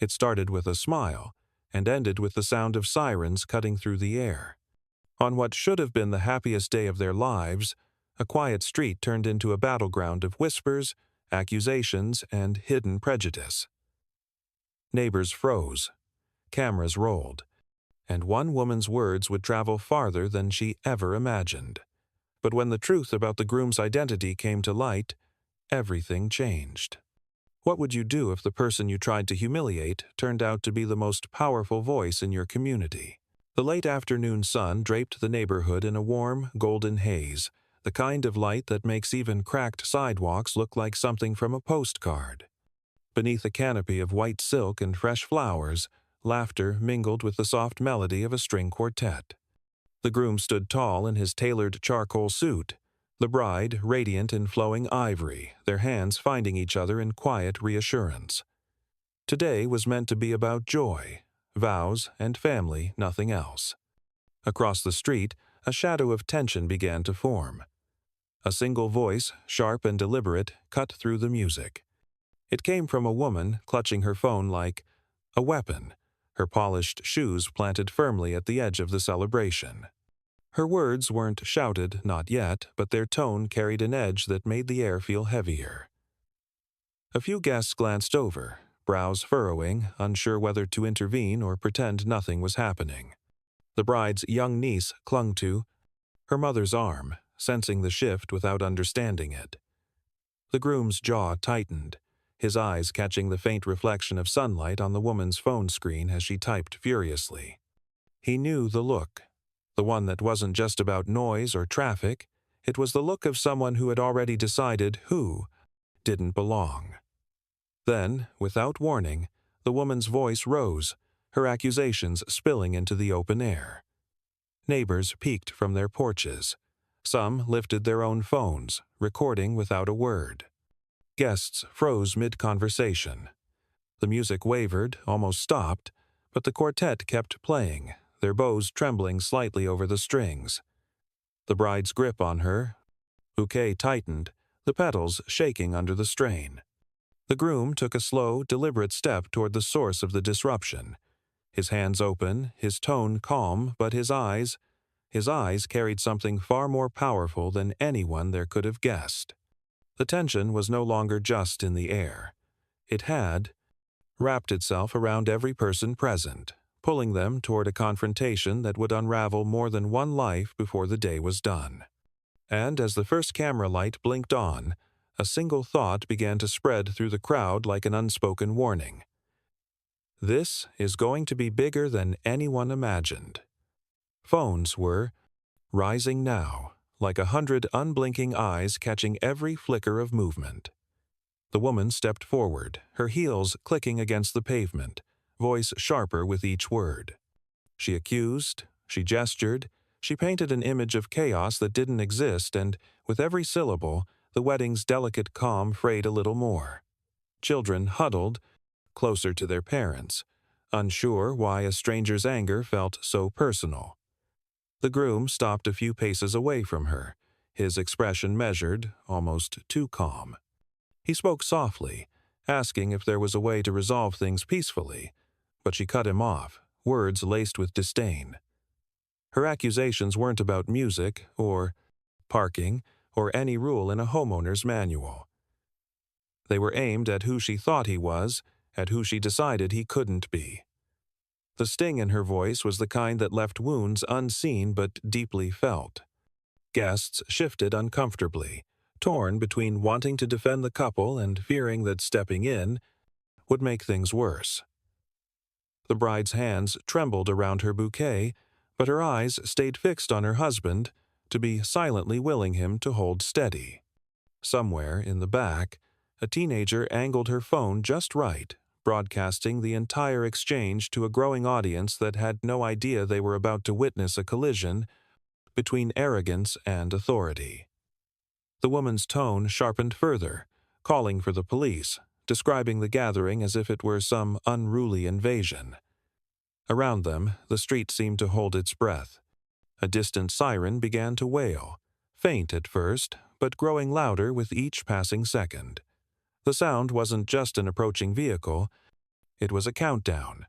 It started with a smile and ended with the sound of sirens cutting through the air. On what should have been the happiest day of their lives, a quiet street turned into a battleground of whispers, accusations, and hidden prejudice. Neighbors froze, cameras rolled, and one woman's words would travel farther than she ever imagined. But when the truth about the groom's identity came to light, everything changed. What would you do if the person you tried to humiliate turned out to be the most powerful voice in your community? The late afternoon sun draped the neighborhood in a warm, golden haze, the kind of light that makes even cracked sidewalks look like something from a postcard. Beneath a canopy of white silk and fresh flowers, laughter mingled with the soft melody of a string quartet. The groom stood tall in his tailored charcoal suit, the bride radiant in flowing ivory, their hands finding each other in quiet reassurance. Today was meant to be about joy, vows, and family, nothing else. Across the street, a shadow of tension began to form. A single voice, sharp and deliberate, cut through the music. It came from a woman clutching her phone like a weapon, her polished shoes planted firmly at the edge of the celebration. Her words weren't shouted, not yet, but their tone carried an edge that made the air feel heavier. A few guests glanced over, brows furrowing, unsure whether to intervene or pretend nothing was happening. The bride's young niece clung to her mother's arm, sensing the shift without understanding it. The groom's jaw tightened, his eyes catching the faint reflection of sunlight on the woman's phone screen as she typed furiously. He knew the look, the one that wasn't just about noise or traffic. It was the look of someone who had already decided who didn't belong. Then, without warning, the woman's voice rose, her accusations spilling into the open air. Neighbors peeked from their porches. Some lifted their own phones, recording without a word. Guests froze mid-conversation. The music wavered, almost stopped, but the quartet kept playing, their bows trembling slightly over the strings. The bride's grip on her bouquet tightened, the petals shaking under the strain. The groom took a slow, deliberate step toward the source of the disruption. His hands open, his tone calm, but his eyes carried something far more powerful than anyone there could have guessed. The tension was no longer just in the air. It had wrapped itself around every person present, pulling them toward a confrontation that would unravel more than one life before the day was done. And as the first camera light blinked on, a single thought began to spread through the crowd like an unspoken warning. This is going to be bigger than anyone imagined. Phones were rising now, like 100 unblinking eyes catching every flicker of movement. The woman stepped forward, her heels clicking against the pavement, voice sharper with each word. She accused, she gestured, she painted an image of chaos that didn't exist, and with every syllable, the wedding's delicate calm frayed a little more. Children huddled closer to their parents, unsure why a stranger's anger felt so personal. The groom stopped a few paces away from her, his expression measured, almost too calm. He spoke softly, asking if there was a way to resolve things peacefully, but she cut him off, words laced with disdain. Her accusations weren't about music or parking or any rule in a homeowner's manual. They were aimed at who she thought he was, at who she decided he couldn't be. The sting in her voice was the kind that left wounds unseen but deeply felt. Guests shifted uncomfortably, torn between wanting to defend the couple and fearing that stepping in would make things worse. The bride's hands trembled around her bouquet, but her eyes stayed fixed on her husband, to be silently willing him to hold steady. Somewhere in the back, a teenager angled her phone just right, broadcasting the entire exchange to a growing audience that had no idea they were about to witness a collision between arrogance and authority. The woman's tone sharpened further, calling for the police, describing the gathering as if it were some unruly invasion. Around them, the street seemed to hold its breath. A distant siren began to wail, faint at first, but growing louder with each passing second. The sound wasn't just an approaching vehicle, It was a countdown,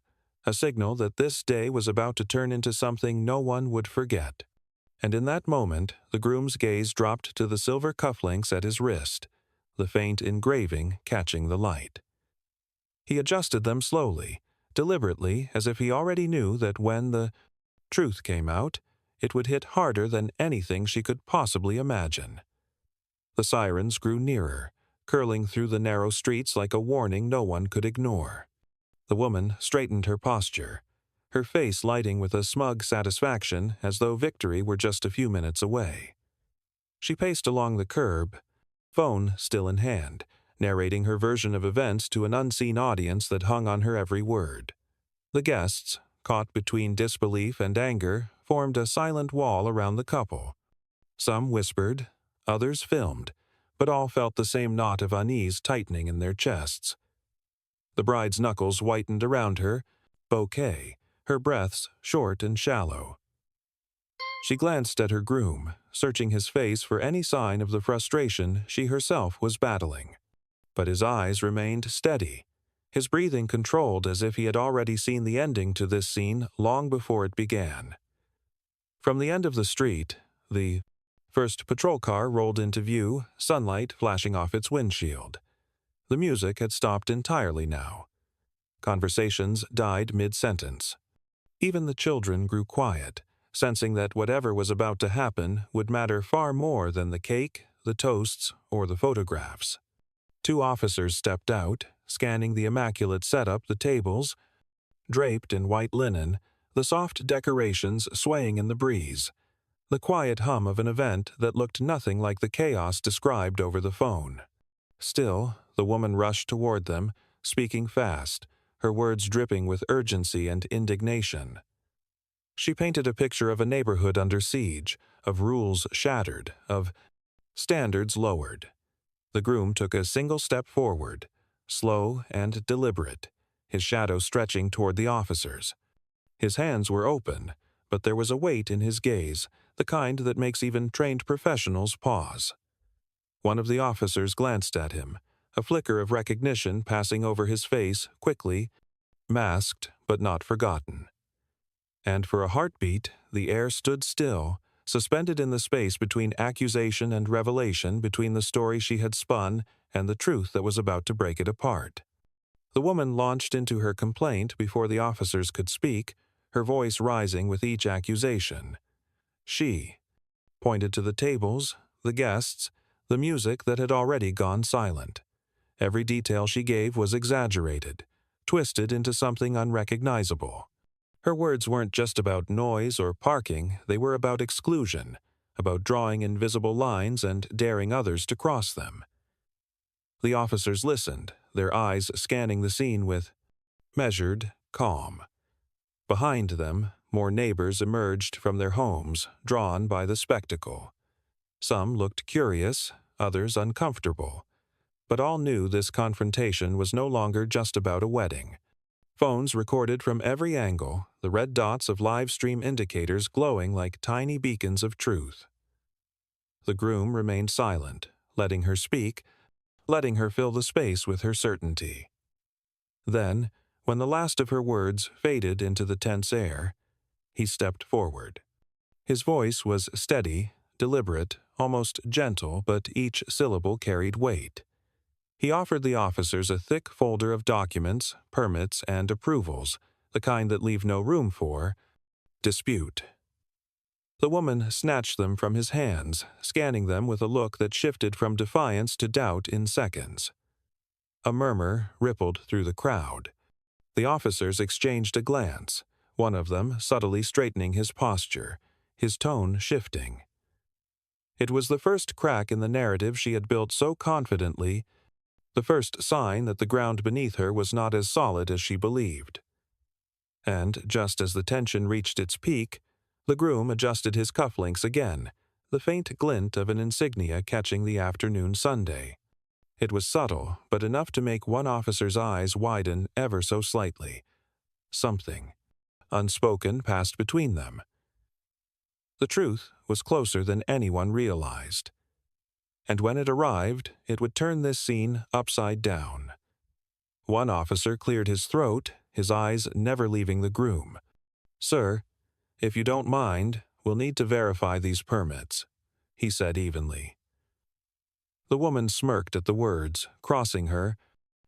a signal that this day was about to turn into something no one would forget. And in that moment, the groom's gaze dropped to the silver cufflinks at his wrist, the faint engraving catching the light. He adjusted them slowly, deliberately, as if he already knew that when the truth came out, it would hit harder than anything she could possibly imagine. The sirens grew nearer, curling through the narrow streets like a warning no one could ignore. The woman straightened her posture, her face lighting with a smug satisfaction as though victory were just a few minutes away. She paced along the curb, phone still in hand, narrating her version of events to an unseen audience that hung on her every word. The guests, caught between disbelief and anger, formed a silent wall around the couple. Some whispered, others filmed, but all felt the same knot of unease tightening in their chests. The bride's knuckles whitened around her bouquet, her breaths short and shallow. She glanced at her groom, searching his face for any sign of the frustration she herself was battling. But his eyes remained steady, his breathing controlled as if he had already seen the ending to this scene long before it began. From the end of the street, the first patrol car rolled into view, sunlight flashing off its windshield. The music had stopped entirely now. Conversations died mid-sentence. Even the children grew quiet, sensing that whatever was about to happen would matter far more than the cake, the toasts, or the photographs. 2 officers stepped out, scanning the immaculate setup, the tables, draped in white linen, the soft decorations swaying in the breeze, the quiet hum of an event that looked nothing like the chaos described over the phone. Still, the woman rushed toward them, speaking fast, her words dripping with urgency and indignation. She painted a picture of a neighborhood under siege, of rules shattered, of standards lowered. The groom took a single step forward, slow and deliberate, his shadow stretching toward the officers. His hands were open, but there was a weight in his gaze, the kind that makes even trained professionals pause. One of the officers glanced at him, a flicker of recognition passing over his face quickly, masked but not forgotten. And for a heartbeat, the air stood still, suspended in the space between accusation and revelation, between the story she had spun and the truth that was about to break it apart. The woman launched into her complaint before the officers could speak, her voice rising with each accusation. She pointed to the tables, the guests, the music that had already gone silent. Every detail she gave was exaggerated, twisted into something unrecognizable. Her words weren't just about noise or parking, they were about exclusion, about drawing invisible lines and daring others to cross them. The officers listened, their eyes scanning the scene with measured calm. Behind them, more neighbors emerged from their homes, drawn by the spectacle. Some looked curious, others uncomfortable. But all knew this confrontation was no longer just about a wedding. Phones recorded from every angle, the red dots of live stream indicators glowing like tiny beacons of truth. The groom remained silent, letting her speak, letting her fill the space with her certainty. Then, when the last of her words faded into the tense air, he stepped forward. His voice was steady, deliberate, almost gentle, but each syllable carried weight. He offered the officers a thick folder of documents, permits, and approvals, the kind that leave no room for dispute. The woman snatched them from his hands, scanning them with a look that shifted from defiance to doubt in seconds. A murmur rippled through the crowd. The officers exchanged a glance, one of them subtly straightening his posture, his tone shifting. It was the first crack in the narrative she had built so confidently, the first sign that the ground beneath her was not as solid as she believed. And just as the tension reached its peak, the groom adjusted his cufflinks again, the faint glint of an insignia catching the afternoon Sunday. It was subtle, but enough to make one officer's eyes widen ever so slightly. Something, unspoken, passed between them. The truth was closer than anyone realized. And when it arrived, it would turn this scene upside down. One officer cleared his throat, his eyes never leaving the groom. "Sir, if you don't mind, we'll need to verify these permits," he said evenly. The woman smirked at the words, crossing her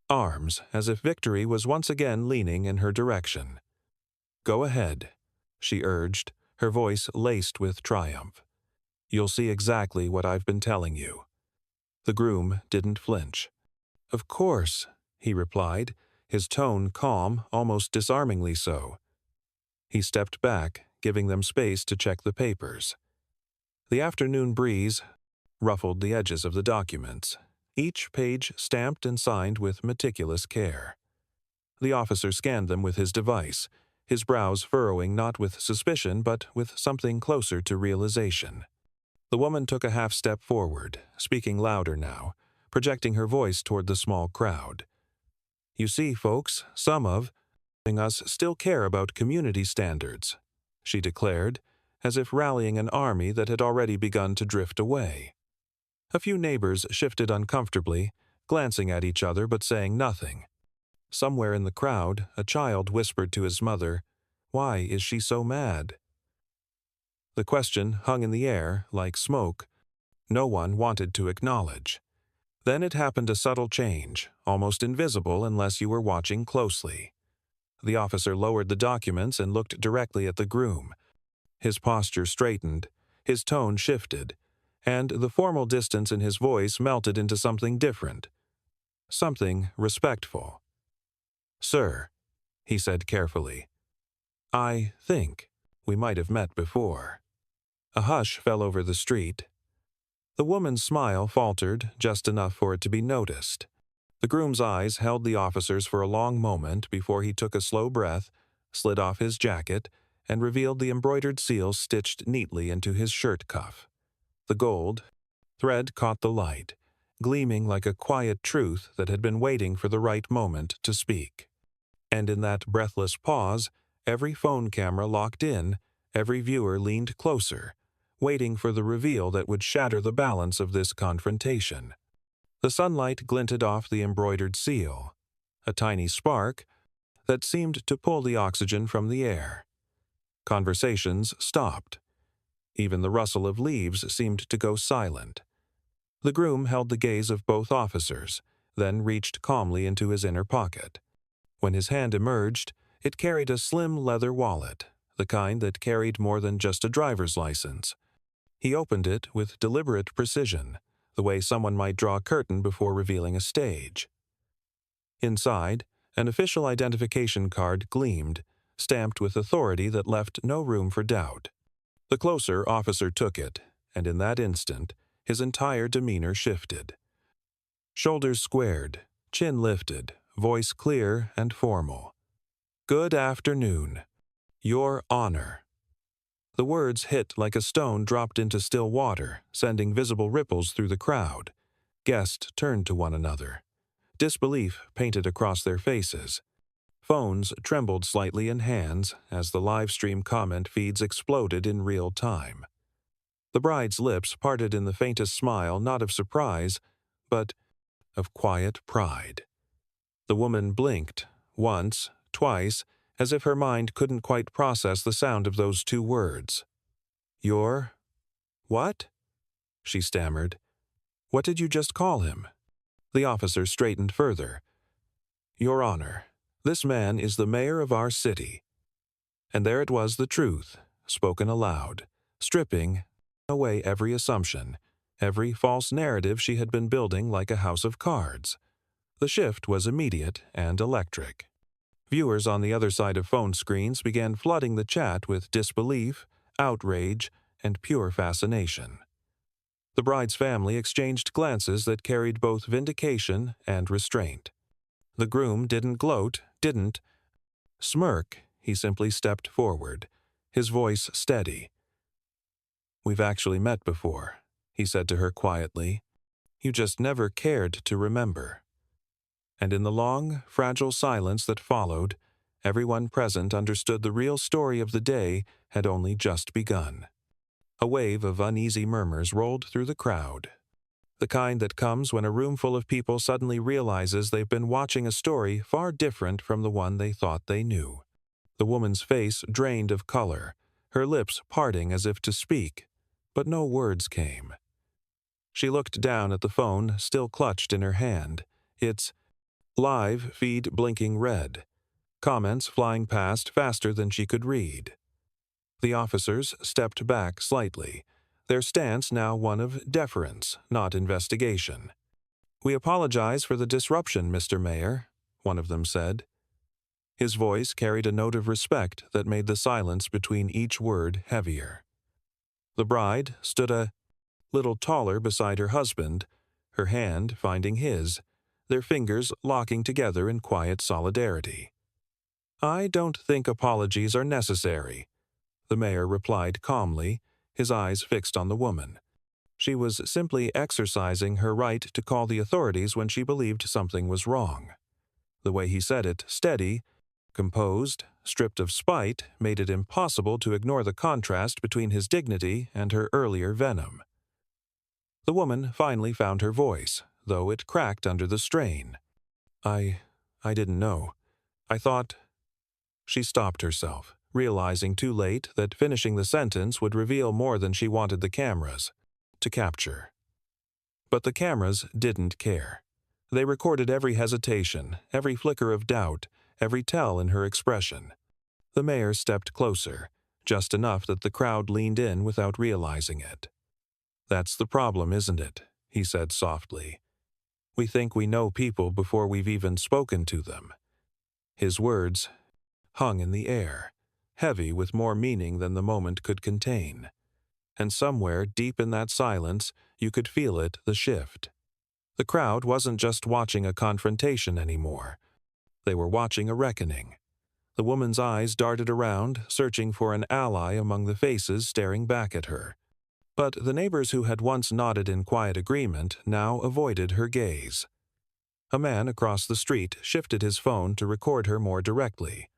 arms as if victory was once again leaning in her direction. "Go ahead," she urged, her voice laced with triumph. "You'll see exactly what I've been telling you." The groom didn't flinch. "Of course," he replied, his tone calm, almost disarmingly so. He stepped back, giving them space to check the papers. The afternoon breeze ruffled the edges of the documents, each page stamped and signed with meticulous care. The officer scanned them with his device, his brows furrowing not with suspicion but with something closer to realization. The woman took a half step forward, speaking louder now, projecting her voice toward the small crowd. "You see, folks, some of us still care about community standards," she declared, as if rallying an army that had already begun to drift away. A few neighbors shifted uncomfortably, glancing at each other but saying nothing. Somewhere in the crowd, a child whispered to his mother, "Why is she so mad?" The question hung in the air like smoke no one wanted to acknowledge. Then it happened, a subtle change, almost invisible unless you were watching closely. The officer lowered the documents and looked directly at the groom. His posture straightened, his tone shifted, and the formal distance in his voice melted into something different, something respectful. "Sir," he said carefully, "I think we might have met before." A hush fell over the street. The woman's smile faltered just enough for it to be noticed. The groom's eyes held the officer's for a long moment before he took a slow breath, slid off his jacket, and revealed the embroidered seal stitched neatly into his shirt cuff. The gold thread caught the light, gleaming like a quiet truth that had been waiting for the right moment to speak. And in that breathless pause, every phone camera locked in, every viewer leaned closer, waiting for the reveal that would shatter the balance of this confrontation. The sunlight glinted off the embroidered seal, a tiny spark that seemed to pull the oxygen from the air. Conversations stopped. Even the rustle of leaves seemed to go silent. The groom held the gaze of both officers, then reached calmly into his inner pocket. When his hand emerged, it carried a slim leather wallet, the kind that carried more than just a driver's license. He opened it with deliberate precision, the way someone might draw a curtain before revealing a stage. Inside, an official identification card gleamed, stamped with authority that left no room for doubt. The closer officer took it, and in that instant, his entire demeanor shifted. Shoulders squared, chin lifted, voice clear and formal. "Good afternoon. Your Honor." The words hit like a stone dropped into still water, sending visible ripples through the crowd. Guests turned to one another. Disbelief painted across their faces. Phones trembled slightly in hands as the live stream comment feeds exploded in real time. The bride's lips parted in the faintest smile, not of surprise, but of quiet pride. The woman blinked, once, twice, as if her mind couldn't quite process the sound of those two words. "Your what?" she stammered. "What did you just call him?" The officer straightened further. "Your Honor, this man is the mayor of our city." And there it was, the truth, spoken aloud, stripping away every assumption, every false narrative she had been building like a house of cards. The shift was immediate and electric. Viewers on the other side of phone screens began flooding the chat with disbelief, outrage, and pure fascination. The bride's family exchanged glances that carried both vindication and restraint. The groom didn't gloat, didn't smirk. He simply stepped forward, his voice steady. "We've actually met before," he said to her quietly. "You just never cared to remember." And in the long, fragile silence that followed, everyone present understood the real story of the day had only just begun. A wave of uneasy murmurs rolled through the crowd. The kind that comes when a room full of people suddenly realizes they've been watching a story far different from the one they thought they knew. The woman's face drained of color, her lips parting as if to speak, but no words came. She looked down at the phone, still clutched in her hand, its live feed blinking red, comments flying past faster than she could read. The officers stepped back slightly, their stance now one of deference, not investigation. "We apologize for the disruption, Mr. Mayor," one of them said. His voice carried a note of respect that made the silence between each word heavier. The bride stood a little taller beside her husband, her hand finding his, their fingers locking together in quiet solidarity. "I don't think apologies are necessary," the mayor replied calmly, his eyes fixed on the woman. She was simply exercising her right to call the authorities when she believed something was wrong. The way he said it, steady, composed, stripped of spite, made it impossible to ignore the contrast between his dignity and her earlier venom. The woman finally found her voice, though it cracked under the strain. I didn't know. I thought—" She stopped herself, realizing too late that finishing the sentence would reveal more than she wanted the cameras to capture. But the cameras didn't care. They recorded every hesitation, every flicker of doubt, every tell in her expression. The mayor stepped closer, just enough that the crowd leaned in without realizing it. "That's the problem, isn't it?" he said softly. "We think we know people before we've even spoken to them." His words hung in the air, heavy with more meaning than the moment could contain. And somewhere deep in that silence, you could feel it, the shift. The crowd wasn't just watching a confrontation anymore. They were watching a reckoning. The woman's eyes darted around, searching for an ally among the faces staring back at her. But the neighbors who had once nodded in quiet agreement now avoided her gaze. A man across the street shifted his phone to record her more directly.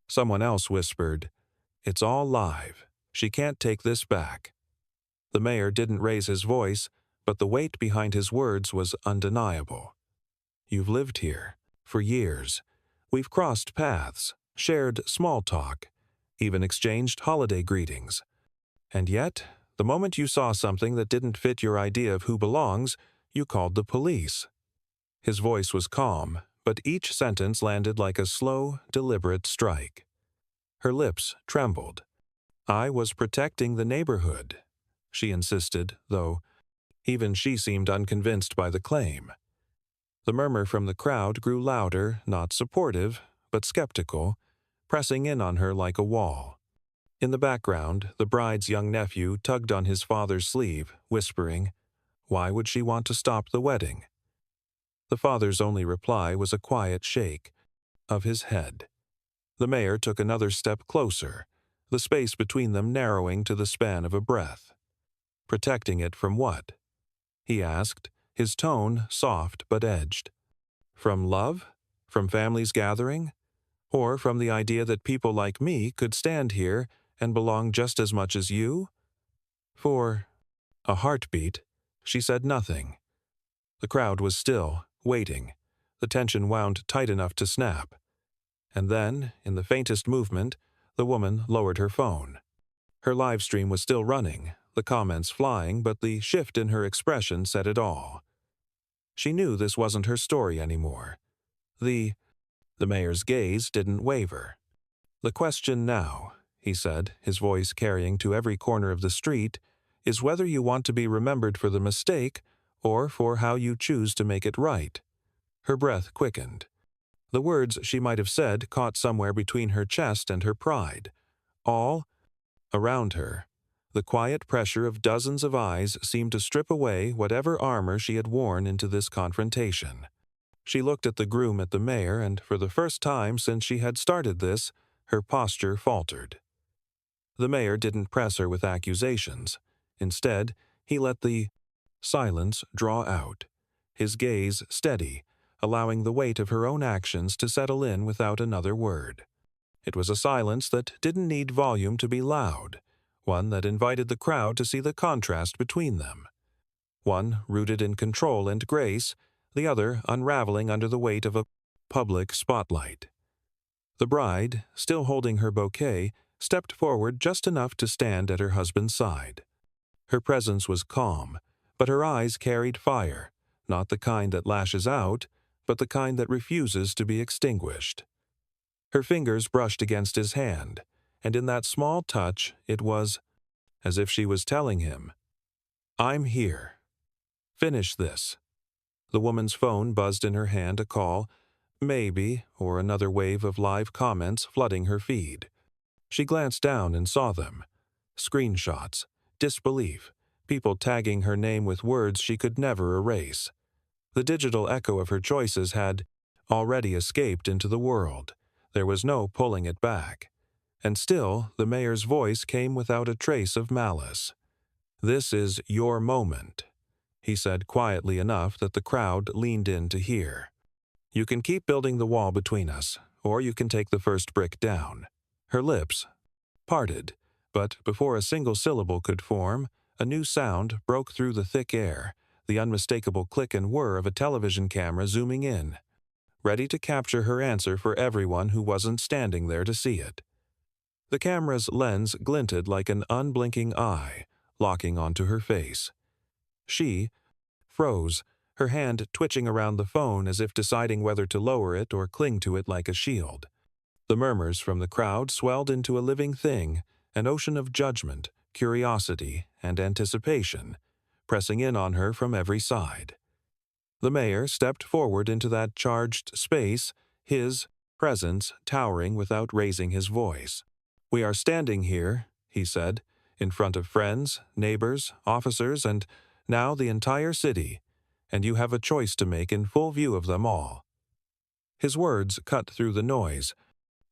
Someone else whispered, "It's all live. She can't take this back." The mayor didn't raise his voice, but the weight behind his words was undeniable. "You've lived here for years. We've crossed paths, shared small talk, even exchanged holiday greetings. And yet, the moment you saw something that didn't fit your idea of who belongs, you called the police." His voice was calm, but each sentence landed like a slow, deliberate strike. Her lips trembled. "I was protecting the neighborhood," she insisted, though even she seemed unconvinced by the claim. The murmur from the crowd grew louder, not supportive, but skeptical, pressing in on her like a wall. In the background, the bride's young nephew tugged on his father's sleeve, whispering, "Why would she want to stop the wedding?" The father's only reply was a quiet shake of his head. The mayor took another step closer, the space between them narrowing to the span of a breath. "Protecting it from what?" he asked, his tone soft but edged. "From love? From families gathering? Or from the idea that people like me could stand here and belong just as much as you?" For a heartbeat, she said nothing. The crowd was still, waiting, the tension wound tight enough to snap. And then, in the faintest movement, the woman lowered her phone. Her live stream was still running, the comments flying, but the shift in her expression said it all. She knew this wasn't her story anymore. The mayor's gaze didn't waver. "The question now," he said, his voice carrying to every corner of the street, "is whether you want to be remembered for the mistake or for how you choose to make it right." Her breath quickened. The words she might have said caught somewhere between her chest and her pride. All around her, the quiet pressure of dozens of eyes seemed to strip away whatever armor she had worn into this confrontation. She looked at the groom at the mayor, and for the first time since she had started this, her posture faltered. The mayor didn't press her with accusations. Instead, he let the silence draw out, his gaze steady, allowing the weight of her own actions to settle in without another word. It was a silence that didn't need volume to be loud, one that invited the crowd to see the contrast between them. one rooted in control and grace, the other unraveling under the weight of a public spotlight. The bride, still holding her bouquet, stepped forward just enough to stand at her husband's side. Her presence was calm, but her eyes carried fire, not the kind that lashes out, but the kind that refuses to be extinguished. Her fingers brushed against his hand, and in that small touch it was as if she was telling him, "I'm here. Finish this." The woman's phone buzzed in her hand, a call, maybe, or another wave of live comments flooding her feed. She glanced down and saw them. Screenshots, disbelief, people tagging her name with words she could never erase. The digital echo of her choices had already escaped into the world. There was no pulling it back. And still, the mayor's voice came without a trace of malice. "This is your moment," he said quietly enough that the crowd leaned in to hear. "You can keep building the wall between us, or you can take the first brick down." Her lips parted, but before a single syllable could form, a new sound broke through the thick air, the unmistakable click and whir of a television camera zooming in, ready to capture her answer for everyone who wasn't standing there to see it. The camera's lens glinted like an unblinking eye, locking onto her face. She froze, her hand twitching around the phone as if deciding whether to lower it or cling to it like a shield. The murmurs from the crowd swelled into a living thing, an ocean of judgment, curiosity, and anticipation, pressing in on her from every side. The mayor stepped forward into that charged space, his presence towering without raising his voice. "We are standing here," he said, "in front of friends, neighbors, officers, and now the entire city, and you have a choice to make in full view of them all." His words cut through the noise,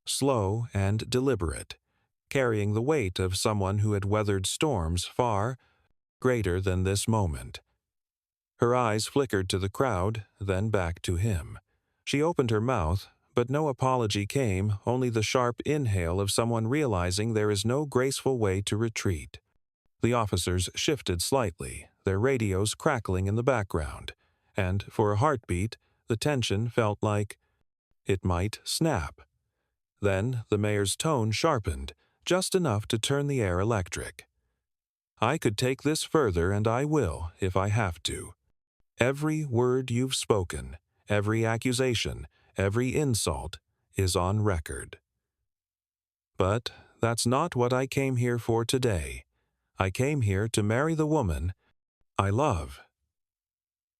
slow and deliberate, carrying the weight of someone who had weathered storms far greater than this moment. Her eyes flickered to the crowd, then back to him. She opened her mouth, but no apology came, only the sharp inhale of someone realizing there is no graceful way to retreat. The officers shifted slightly, their radios crackling in the background, and for a heartbeat, the tension felt like it might snap. Then the mayor's tone sharpened, just enough to turn the air electric. "I could take this further, and I will, if I have to. Every word you've spoken, every accusation, every insult is on record. But that's not what I came here for today. I came here to marry the woman I love.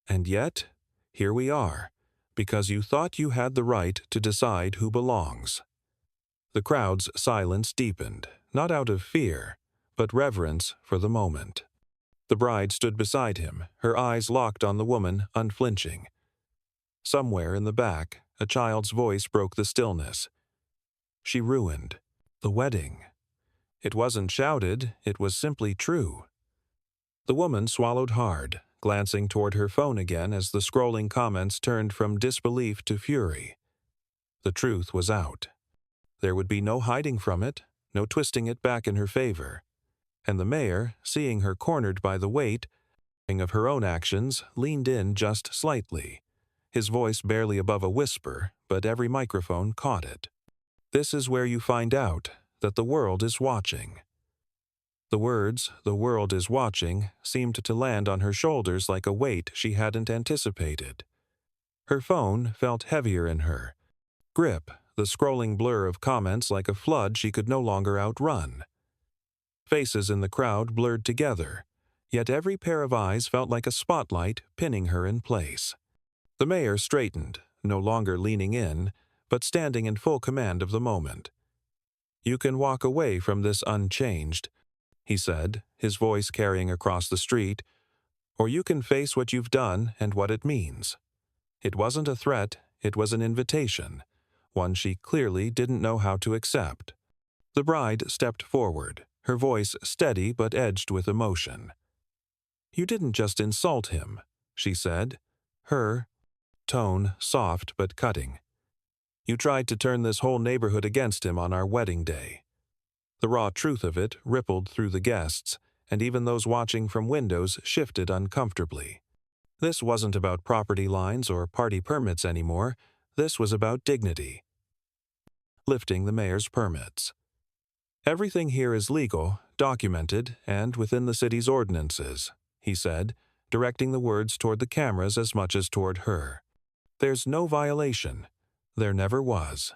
And yet, here we are, because you thought you had the right to decide who belongs." The crowd's silence deepened, not out of fear, but reverence for the moment. The bride stood beside him, her eyes locked on the woman, unflinching. Somewhere in the back, a child's voice broke the stillness. "She ruined the wedding." It wasn't shouted, it was simply true. The woman swallowed hard, glancing toward her phone again as the scrolling comments turned from disbelief to fury. The truth was out. There would be no hiding from it, no twisting it back in her favor. And the mayor, seeing her cornered by the weight of her own actions, leaned in just slightly, his voice barely above a whisper, but every microphone caught it. "This is where you find out that the world is watching." The words, "the world is watching," seemed to land on her shoulders like a weight she hadn't anticipated. Her phone felt heavier in her grip, the scrolling blur of comments like a flood she could no longer outrun. Faces in the crowd blurred together, yet every pair of eyes felt like a spotlight pinning her in place. The mayor straightened, no longer leaning in, but standing in full command of the moment. "You can walk away from this unchanged," he said, his voice carrying across the street, "or you can face what you've done and what it means." It wasn't a threat, it was an invitation, one she clearly didn't know how to accept. The bride stepped forward, her voice steady but edged with emotion. "You didn't just insult him," she said, her tone soft but cutting. "You tried to turn this whole neighborhood against him on our wedding day." The raw truth of it rippled through the guests, and even those watching from windows shifted uncomfortably. This wasn't about property lines or party permits anymore. This was about dignity. Lifting the mayor's permits. "Everything here is legal, documented, and within the city's ordinances," he said, directing the words toward the cameras as much as toward her. "There's no violation. There never was."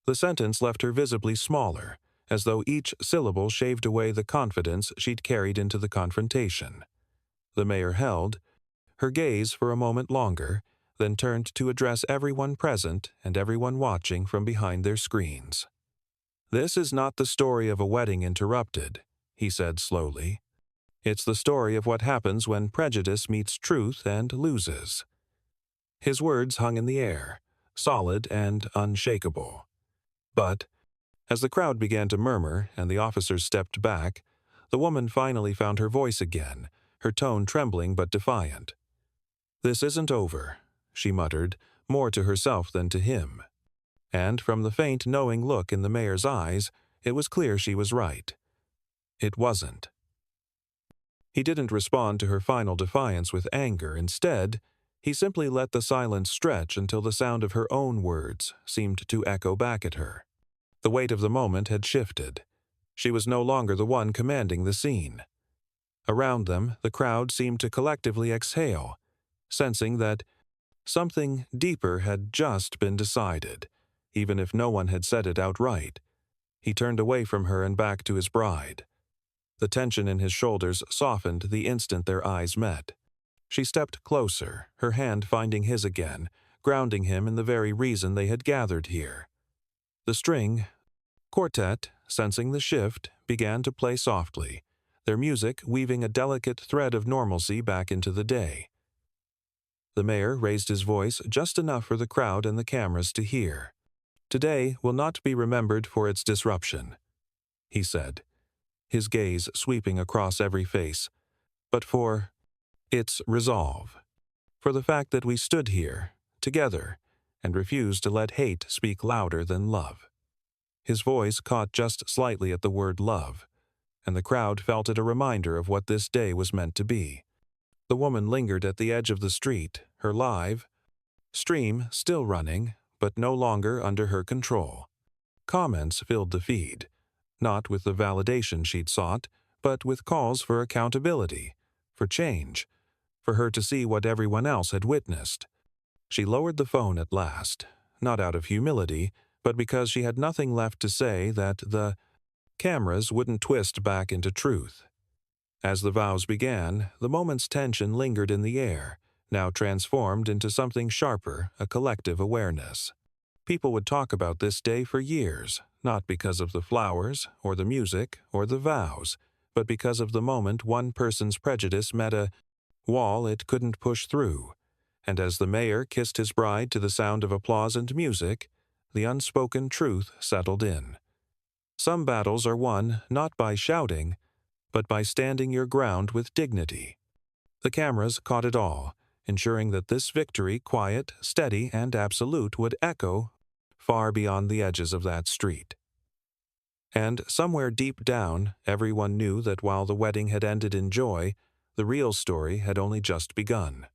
The sentence left her visibly smaller, as though each syllable shaved away the confidence she'd carried into the confrontation. The mayor held her gaze for a moment longer, then turned to address everyone present and everyone watching from behind their screens. "This is not the story of a wedding interrupted," he said slowly. "It's the story of what happens when prejudice meets truth and loses." His words hung in the air, solid and unshakable. But, as the crowd began to murmur and the officers stepped back, the woman finally found her voice again, her tone trembling but defiant. "This isn't over," she muttered, more to herself than to him. And from the faint, knowing look in the mayor's eyes, it was clear she was right. It wasn't. He didn't respond to her final defiance with anger. Instead, he simply let the silence stretch until the sound of her own words seemed to echo back at her. The weight of the moment had shifted. She was no longer the one commanding the scene. Around them, the crowd seemed to collectively exhale, sensing that something deeper had just been decided, even if no one had said it outright. He turned away from her and back to his bride. The tension in his shoulders softened the instant their eyes met. She stepped closer, her hand finding his again, grounding him in the very reason they had gathered here. The string quartet, sensing the shift, began to play softly, their music weaving a delicate thread of normalcy back into the day. The mayor raised his voice just enough for the crowd and the cameras to hear. "Today will not be remembered for its disruption," he said, his gaze sweeping across every face, "but for its resolve. For the fact that we stood here, together, and refused to let hate speak louder than love." His voice caught just slightly at the word love, and the crowd felt it a reminder of what this day was meant to be. The woman lingered at the edge of the street, her live stream still running, but no longer under her control. Comments filled the feed, not with the validation she'd sought, but with calls for accountability, for change, for her to see what everyone else had witnessed. She lowered the phone at last, not out of humility, but because she had nothing left to say that the cameras wouldn't twist back into truth. As the vows began, the moment's tension lingered in the air, now transformed into something sharper, a collective awareness. People would talk about this day for years, not because of the flowers, or the music, or the vows, but because of the moment one person's prejudice met a wall it couldn't push through. And as the mayor kissed his bride to the sound of applause and music, the unspoken truth settled in. Some battles are won not by shouting, but by standing your ground with dignity. The cameras caught it all, ensuring that this victory, quiet, steady, and absolute, would echo far beyond the edges of that street. And somewhere deep down, everyone knew that while the wedding had ended in joy, the real story had only just begun.